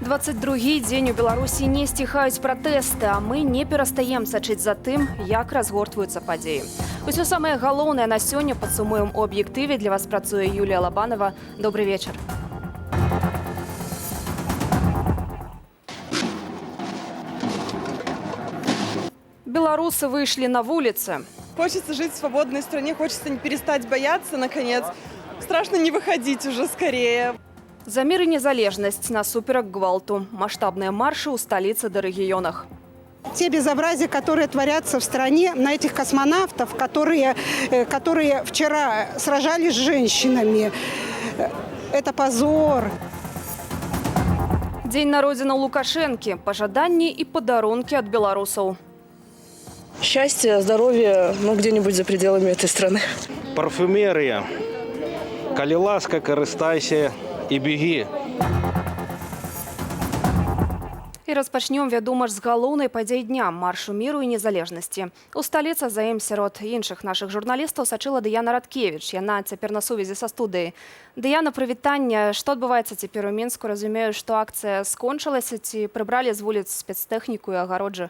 22-й дзень у Беларусі не сціхаюць пратэсты, а мы не перастаем сачыць за тым, як разгортваюцца падзеі. Усё самае галоўнае на сёння падсумуем у аб'ектыве. Для вас працуе Юлія Лабанова. Добрый вечер. Белорусы вышли на улицы. Хочется жить в свободной стране, хочется перестать бояться, наконец. Страшно не выходить уже скорее. За мир и незалежность насуперак гвалту. Масштабные марши у столицы до регионах. Те безобразия, которые творятся в стране, на этих космонавтов, которые вчера сражались с женщинами, это позор. День народзіна Лукашенки. Пожаданні и подарунки от белорусов. Счастье, здоровье, где-нибудь за пределами этой страны. Парфюмерия. Калі ласка, карыстайся и беги. И распачнем, вядома ж, з галоўнай падзеі дня – маршу миру и незалежности. У столицы за ім сярод іншых наших журналістаў сачыла Дыяна Радкевич. Яна цяпер на сувязі са студыяй. Дыяна, прывітанне. Што адбываецца цяпер у Мінску? Разумею, што акцыя скончылася, ці прыбралі з вуліц спецтэхніку і агароджы?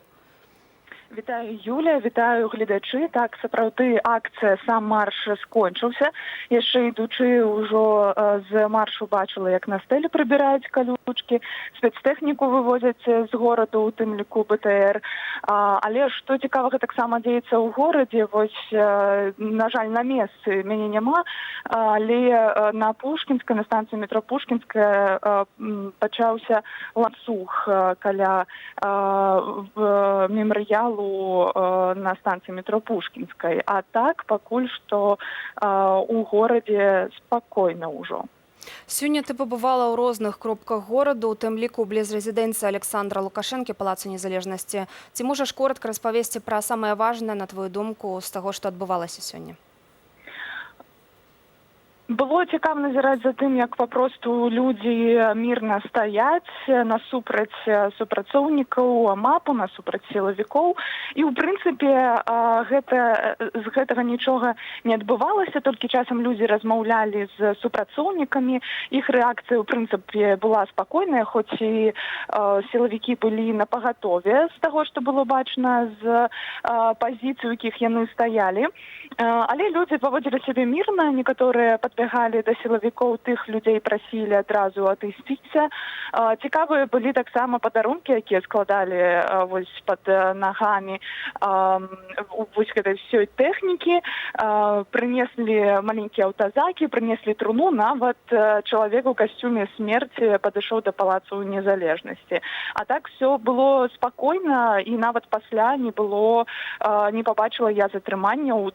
Вітаю, Юля, вітаю гледачы. Так, сапраўды, акцыя, сам марш скончыўся. Яшчэ ідучы ўжо з маршу бачыла, як на стэлі прыбіраюць калючкі, спецтэхніку вывозяць з гораду, у тым ліку БТР. Але што цікавага таксама дзеецца ў горадзе, вось, на жаль, на месцы мяне няма, але на Пушкінскай, на станцыі метро Пушкінская пачаўся ланцуг каля мемарыялу на станцыі метро Пушкінскай. А так, пакуль што у горадзе спакойна ўжо. Сёння ты пабывала ў розных кропках гораду, у тым ліку бліз рэзідэнцыі Александра Лукашэнкі, Палацу незалежнасці. Ці можаш коратка распавесці пра самае важнае, на твою думку, з таго, што адбывалася сёння? Было цікава назіраць за тым, як папросту людзі мірна стаяць насупраць супрацоўнікаў МАПу, насупраць сілавікоў. І, ў прынцыпе, з гэтага нічога не адбывалася, толькі часам людзі размаўлялі з супрацоўнікамі. Іх рэакцыя, ў прынцыпе, была спакойная, хоць і сілавікі былі напагатове з таго, што было бачна з пазіцый, у якіх яны стаялі. Але людзі паводзілі сябе мірна, некаторыя падбягалі да сілавікоў, тых людзей прасілі адразу атысціцца. Цікавыя былі таксама падарункі, якія складалі вось пад нагамі вось гэтай ўсёй тэхнікі. Прынеслі маленькія аўтазакі, прынеслі труну, нават чалавек у касцюме смерці падышоў да Палацу незалежнасці. А так все было спакойна, і нават пасля не пабачыла я затрыманняў.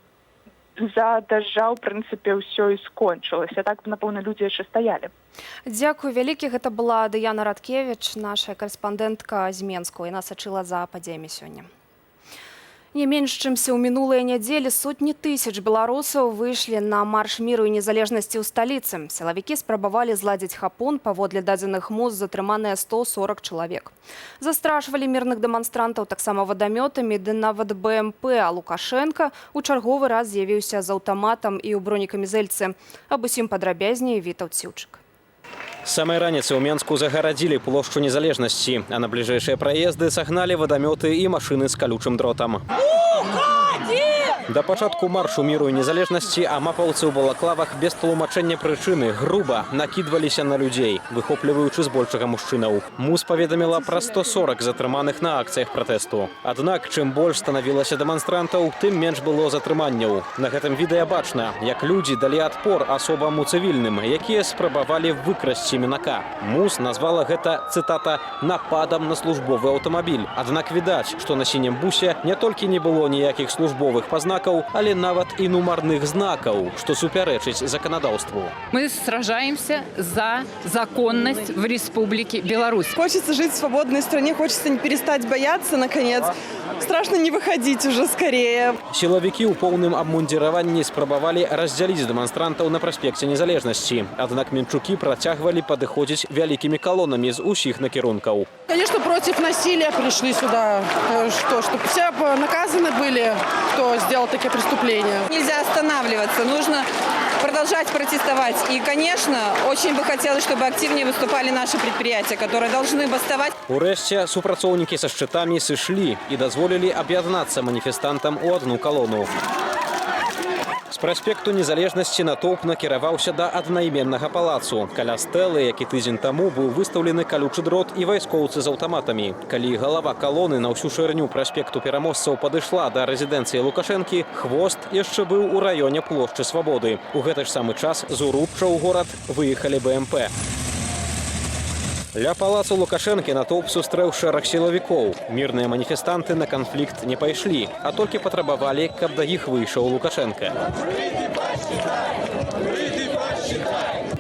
За дажджа, ў прынцыпе, ўсё і скончылася. Так, напэўна, людзі яшчэ стаялі. Дзякуй вялікі. Гэта была Дыяна Радкевич, наша карэспандэнтка з Менску. Яна сачыла за падзеямі сёння. Не менш чымся ў мінулыя нядзелі сотні тысяч беларусаў выйшлі на марш міру і незалежнасці ў сталіцы. Сілавікі спрабавалі зладзіць хапун, паводле дадзеных МУЗ затрыманыя 140 чалавек. Застрашвалі мірных дэманстрантаў таксама вадамётамі, ды нават БМП, а Лукашенка ў чарговы раз з'явіўся з аўтаматам і ў бронекамізэльцы. Аб усім падрабязней Вітаўт Сіўчык. С самой раніцы ў Менску загарадзілі плошчу незалежнасці, а на бліжэйшыя праезды сагналі вадамёты і машыны з калючым дротам. Да пачатку маршу міру і незалежнасці амапаўцы ў балаклавах без тлумачэння прычыны груба накідваліся на людзей, выхопліваючы збольшага мужчынаў. МУЗ паведаміла пра 140 затрыманых на акцыях пратэсту. Аднак, чым больш станавілася дэманстрантаў, тым менш было затрыманняў. На гэтым відэа бачна, як людзі далі адпор асобам у цывільным, якія спрабавалі выкрасці мінака. МУЗ назвала гэта, цытата, нападам на службовы аўтамабіль. Аднак відаць, што на сінім бусе не толькі не было ніякіх службовых пазнакаў, але нават і нумарных знакаў, што супярэчыць заканадаўству. Мы сражаемся за законность в Республике Беларусь. Хочется жить в свободной стране, хочется перестать бояться, наконец. Страшно не выходить уже скорее. Сілавікі ў поўным абмундзіраванні спрабавалі раздзяліць дэманстрантаў на праспекце незалежнасці. Аднак менчукі працягвалі падыходзіць вялікімі калонамі з усіх накірункаў. Конечно, против насилия пришли сюда, чтобы все наказаны были, кто сделал такие преступления. Нельзя останавливаться, нужно продолжать протестовать. И, конечно, очень бы хотелось, чтобы активнее выступали наши предприятия, которые должны бастовать. Урэшце супрацоўнікі са шчытамі сышлі і дазволілі аб'яднацца маніфестантам у одну калону. З праспекту Незалежнасці натоўп накіраваўся да аднайменнага палацу. Каля стэлы, які тыдзень таму быў выстаўлены калючы дрот і вайскоўцы з аўтаматамі. Калі галава калоны на ўсю шырню праспекту Пераможцаў падышла да рэзідэнцыі Лукашэнкі, хвост яшчэ быў у раёне плошчы Свабоды. У гэты ж самы час з Урупча ў горад выехалі БМП. Ля палацу Лукашэнкі натоўп сустрэў шэраг сілавікоў. Мірныя маніфестанты на канфлікт не пайшлі, а толькі патрабавалі, каб да іх выйшаў Лукашэнка.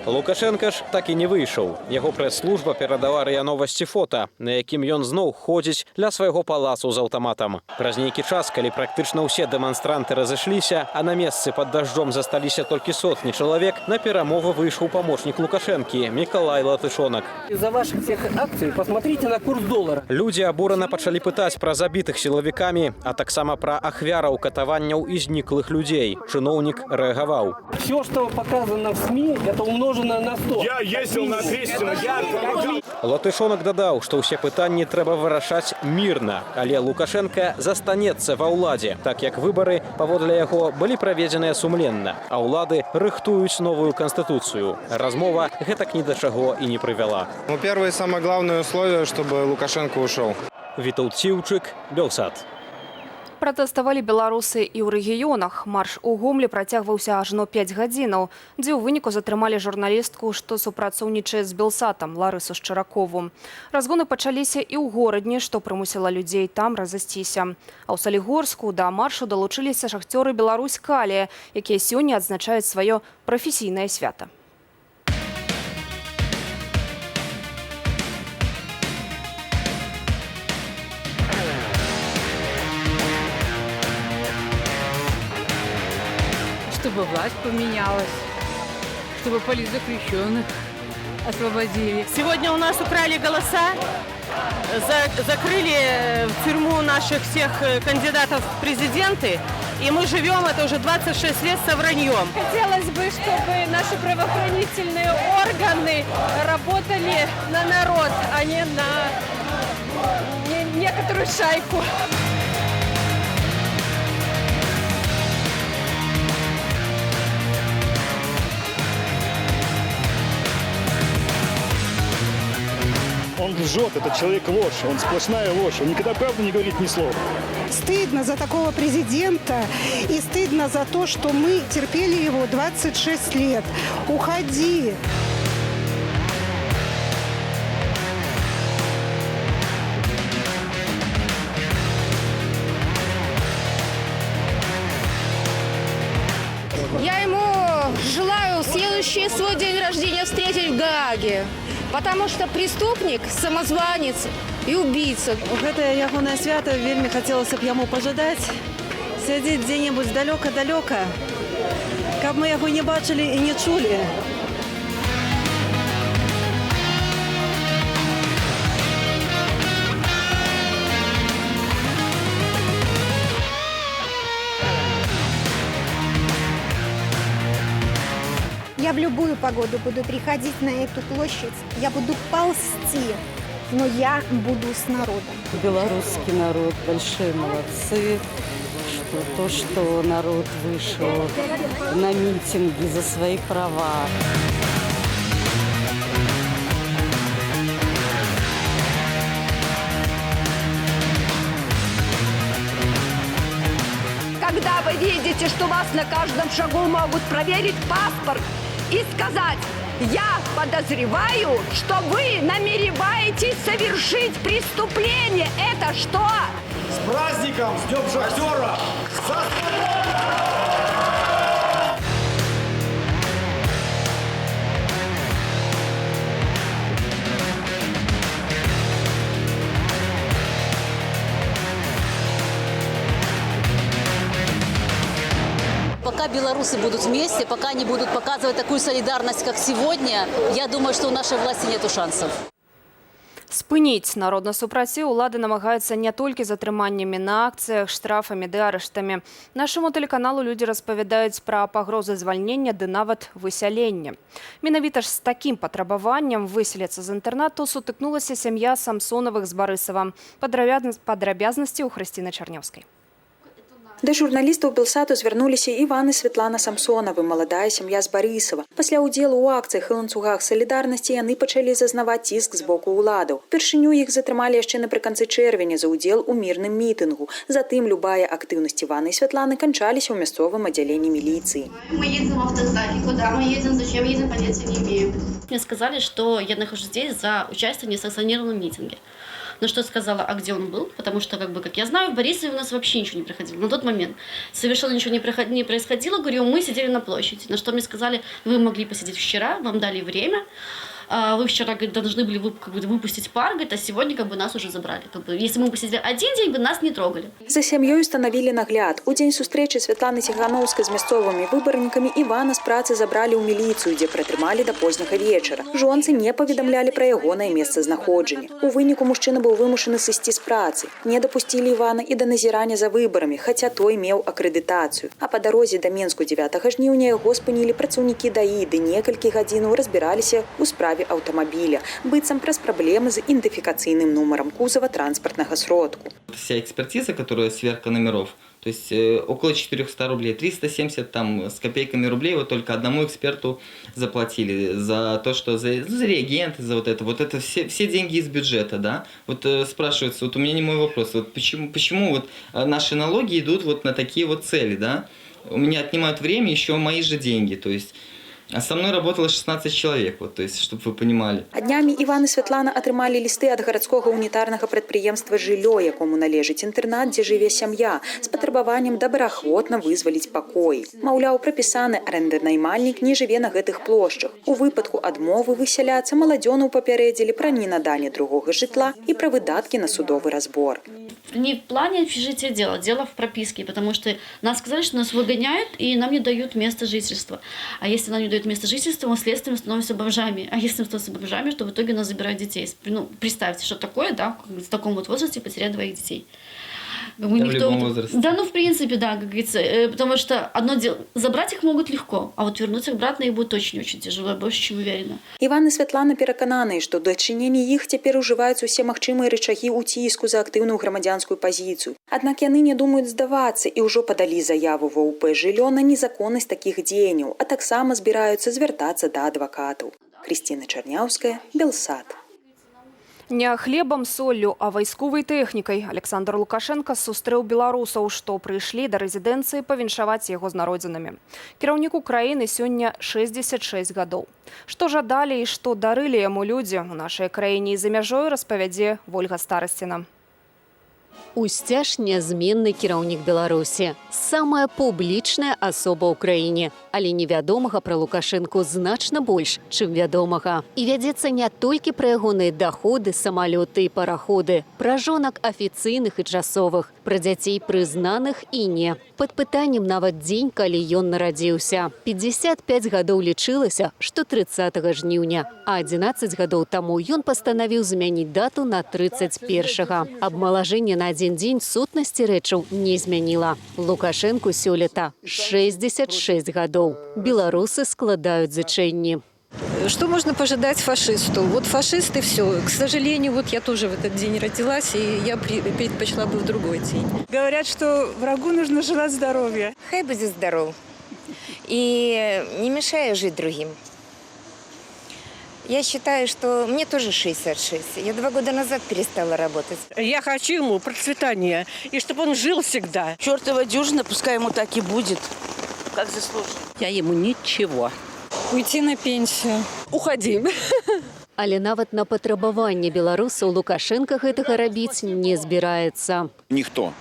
Лукашэнка ж так і не выйшаў. Яго прэс-служба перадала РИА Новасці фота, на якім ён зноў ходзіць ля свайго палацу з аўтаматам. Праз нейкі час, калі практычна ўсе дэманстранты разышліся, а на месцы пад дажджом засталіся толькі сотні чалавек, на перамовы выйшаў памочнік Лукашэнкі Мікалай Латышонак. Из-за ваших всех акций посмотрите на курс доллара. Людзі абурана пачалі пытаць пра забітых сілавікамі, а таксама пра ахвяраў катаванняў і зніклых людзей. Чыноўнік рэагаваў. Все, что показано в СМИ, это умножено на 100. Я ездил на 200, Латышонак дадаў, што ўсе пытанні трэба вырашаць мірна, але Лукашэнка застанецца ва ўладзе, так як выбары, паводле яго, былі праведзеныя сумленна, а ўлады рыхтуюць новую канстытуцыю. Размова гэтак ні да чаго і не прывяла. Ну, первое и самое главное условие, чтобы Лукашенко ушел. Вітаўт Ціўчык, Белсат. Пратэставалі беларусы і ў рэгіёнах. Марш у Гомлі працягваўся ажно 5 гадзінаў, дзе ў выніку затрымалі журналістку, што супрацоўнічае з Белсатам, Ларысу Шчаракову. Разгоны пачаліся і ў горадні, што прымусіла людзей там разысціся. А ў Салігорску да маршу далучыліся шахцёры Беларусь-Калія, якія сёння адзначаюць сваё прафесійнае свята. Чтобы власть поменялась, чтобы политзаключенных освободили. Сегодня у нас украли голоса, закрыли в тюрьму наших всех кандидатов в президенты, и мы живем, это уже 26 лет, со враньем. Хотелось бы, чтобы наши правоохранительные органы работали на народ, а не на некоторую шайку. Он лжет, этот человек ложь, он сплошная ложь, он никогда правду не говорит ни слова. Стыдно за такого президента и стыдно за то, что мы терпели его 26 лет. Уходи! Я ему желаю следующий свой день рождения встретить в Гааге. Потому что преступник, самозванец и убийца. Гэтае ягонае свята вельмі хацелася б яму пажадаць сядзець дзе-небудзь далёка-далёка, каб мы яго не бачылі і не чулі. Я в любую погоду буду приходить на эту площадь, я буду ползти, но я буду с народом. Белорусский народ большие молодцы, что народ вышел на митинги за свои права. Когда вы видите, что вас на каждом шагу могут проверить паспорт и сказать: я подозреваю, что вы намереваетесь совершить преступление. Это что? С праздником! С Днем шахтера! Пока белорусы будут вместе, пока они будут показывать такую солидарность, как сегодня, я думаю, что у нашей власти нету шансов. Спыніць народны супраціў улады намагаюцца не толькі затрыманнямі на акцыях, штрафамі ды арыштамі. Нашаму тэлеканалу людзі распавядаюць пра пагрозы звальнення ды нават высялення. Менавіта ж з такім патрабаваннем выселіцца з інтэрнату сутыкнулася сям'я Самсонавых з Барысава. Падрабязнасці ў Хрысціны Чарнёўскай. Да журналістаў Белсату звярнуліся Іван і Святлана Самсонавы, маладая сям'я з Барысава. Пасля ўдзелу ў акцыях і ланцугах салідарнасці яны пачалі зазнаваць ціск з боку ўладаў. Упершыню іх затрымалі яшчэ напрыканцы чэрвеня за ўдзел у мірным мітынгу. Затым любая актыўнасць Івана і Святланы канчаліся ў мясцовым аддзяленні міліцыі. Мы едем в автозаке. Куда мы едем, зачем едем, понятия не имею. Мне сказали, что я нахожусь здесь за участие в несанкционированном митинге. На что я сказала, а где он был? Потому что, как я знаю, в Борисове у нас вообще ничего не происходило. На тот момент совершенно ничего не происходило. Говорю, мы сидели на площади. На что мне сказали, вы могли посидеть вчера, вам дали время. Вы вчера, должны были выпустить пар, а сегодня, нас уже забрали. Если мы посидели один день, нас не трогали. За сям'ёй установілі нагляд. У дзень сустрэчы Святланы Ціхановскай з мясцовымі выбарнікамі Івана з працы забралі ў міліцыю, дзе пратрымалі да позняга вечара. Жонцы не паведамлялі пра ягонае месцазнаходжанне. У выніку мужчына быў вымушаны сысці з працы. Не дапусцілі Івана і да назірання за выбарамі, хаця той меў акрэдытацыю. А па дарозе да Менску 9 жніўня яго спынілі працаўнікі ДАІ, ды некалькі гадзінаў разбіраліся ў справе автомобиля, быццам праз праблемы з ідэнтыфікацыйным нумаром кузова транспартнага сродку. Вся экспертиза, которая сверка номеров, то есть около 400 рублей, 370 там с копейками рублей вот только одному эксперту заплатили за то, что за реагенты, за вот это все деньги из бюджета, да. Вот спрашивается, вот у меня не мой вопрос, вот почему вот наши налоги идут вот на такие вот цели, да? У меня отнимают время, еще мои же деньги, то есть. А со мной работало 16 человек, вот, то есть, чтобы вы понимали. А днямі Іван і Святлана атрымалі лісты ад гарадскога унітарнага прадпрыемства «Жыллё», якому належыць інтэрнат, дзе жыве сям'я, з патрабаваннем добраахвотна вызваліць пакоі. Маўляў, прапісаны арэнданаймальнік не жыве на гэтых плошчах. У выпадку адмовы высяляцца маладзёнаў папярэдзілі пра ненаданне другога жытла і пра выдаткі на судовы разбор. Не в плане общежития дело в прописке, потому что нас сказали, что нас выгоняют и нам не дают место жительства. А если нам не дают место жительства, мы следствием становимся бомжами. А если мы становимся бомжами, то в итоге нас забирают детей. Ну, представьте, что такое, да, в таком вот возрасте потерять 2 детей. Да, в любом возрасте. Да, ну в принципе, да, как говорится, потому что одно дело, забрать их могут легко, а вот вернуть их обратно их будет очень-очень тяжело, я больше чем уверена. Іван і Святлана перакананыя, што ў дачыненні іх цяпер ужываюць усе магчымыя рычагі ўціску за актыўную грамадзянскую пазіцыю. Аднак яны не думаюць здавацца і ўжо падалі заяву ва УП «Жыллё» на незаконнасць такіх дзеянняў, а таксама збіраюцца звяртацца да адвакатаў. Хрысціна Чарняўская, Белсат. Не хлебам, соллю, а вайсковай тэхнікай Александр Лукашенко сустрэў беларусаў, што прыйшлі да рэзідэнцыі павіншаваць яго з народзінамі. Кіраўніку краіны сёння 66 гадоў. Што жадалі і што дарылі яму людзі ў нашай краіне і за мяжою, распавядзе Вольга Старасціна. Усцяж нязменны кіраўнік Беларусі, самая публічная асоба ў краіне, але невядомага пра Лукашэнку значна больш, чым вядомага. І вядзецца не толькі пра ягоныя даходы, самалёты і параходы, пра жонак афіцыйных і часовых, пра дзяцей прызнаных і не. Пад пытаннем нават дзень, калі ён нарадзіўся. 55 гадоў лічылася, што 30 жніўня, а 11 гадоў таму ён пастанавіў змяніць дату на 31-га. Абмалажэнне на один дзень сутнасці рэчаў не змяніла. Лукашэнку сёлета 66 гадоў. Беларусы складаюць зычэнні. Что можно пожелать фашисту? Вот фашисты все. К сожалению, вот я тоже в этот день родилась, и я предпочла бы в другой день. Говорят, что врагу нужно желать здоровья. Хай будет здоров. И не мешая жить другим. Я считаю, что мне тоже 66. Я 2 года назад перестала работать. Я хочу ему процветания, и чтобы он жил всегда. Чёртова дюжина, пускай ему так и будет, как заслужит. Я ему ничего. Уйти на пенсию. Уходи. Але нават на патрабаванне беларусаў Лукашенко гэтага рабіць не збіраецца. Ніхто.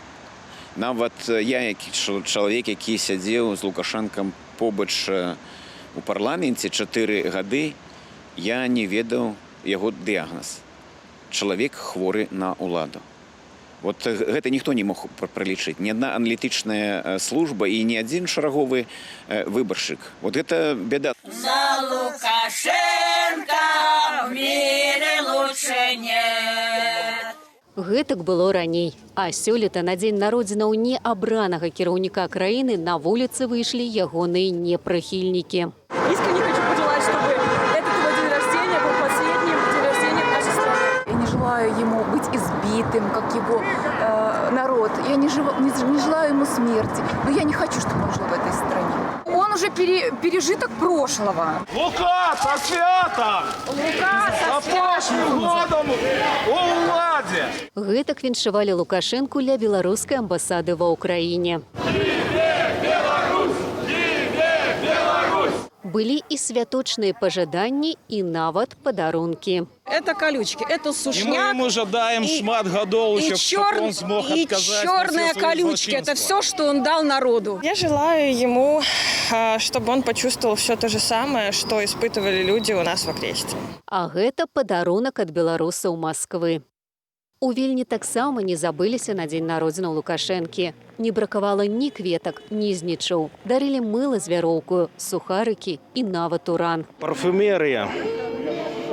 Нават я, як чалавек, які сядзеў з Лукашэнкам побач у парламенце 4 гады, я не ведаў яго дыягназ. Чалавек хворы на ўладу. Вот гэта ніхто не мог пралічыць. Ні адна аналітычная служба і ні адзін шараговы выбаршчык. Вот гэта бяда. За Лукашенко в мире лучше нет. Гэтак было раней. А сёлета на дзень народзінаў неабранага кіраўніка краіны на вуліцы выйшлі ягоныя непрыхільнікі. Искренне хочу пожелать, чтобы этот его день рождения был последним день рождения нашей страны. Я не желаю ему быть избитым, как его народ. Я не желаю ему смерти. Но я не хочу, чтобы он жил в этой стране. Он уже пережиток прошлого. Лука, со святом! Лука, со святом! Годом у владе! Гэтак віншавалі Лукашэнку ля беларускай амбасады ва ўкраіне. Былі і святочныя пажаданні, і нават падарункі. Это колючки, это сушняк. И мы ему жадаем шмат годов еще, чтобы он смог отказать. И черные колючки, это все, что он дал народу. Я желаю ему, чтобы он почувствовал все то же самое, что испытывали люди у нас в Окресте. А гэта падарунак ад беларусаў Масквы. У Вільні таксама не забыліся на дзень народзінаў Лукашэнкі. Не бракавала ні кветак, ні знічоў. Дарылі мыла з вяроўкаю, сухарыкі і нават уран. Парфюмерія.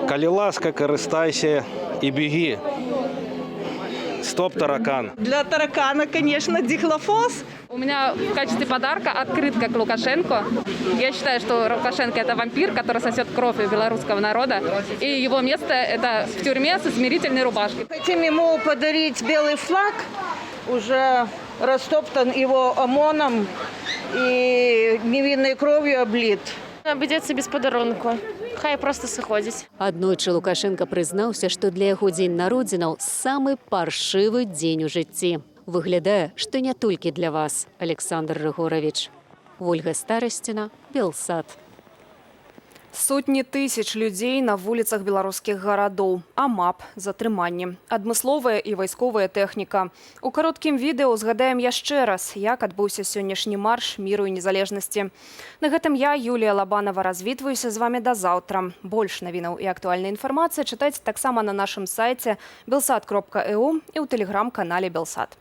Калі ласка, карыстайся і беги. Стоп таракан. Для таракана, конечно, дихлофос. У меня в качестве подарка открытка к Лукашенко. Я считаю, что Лукашенко – это вампир, который сосет кровь белорусского народа. И его место – это в тюрьме со смирительной рубашкой. Хотим ему подарить белый флаг, уже растоптан его ОМОНом и невинной кровью облит. Обойдется без подарунку. Хай просто сыходзіць. Аднойчы Лукашенко прызнаўся, што для яго дзень народзінаў самы паршывы дзень у жыцці. Выглядае, што не толькі для вас, Александр Рыгорович. Ольга Старасціна, Белсат. Сотні тысяч людзей на вуліцах беларускіх гарадоў. АМАП, затрыманні, адмысловая і вайсковая тэхніка. У кароткім відэо згадаем яшчэ раз, як адбыўся сённяшні марш міру і незалежнасці. На гэтым я, Юлія Лабанова, развітваюся з вами да заўтра. Больш навінаў і актуальнай інфармацыі чытайце таксама на нашым сайце belsat.eu і ў тэлеграм-канале Белсат.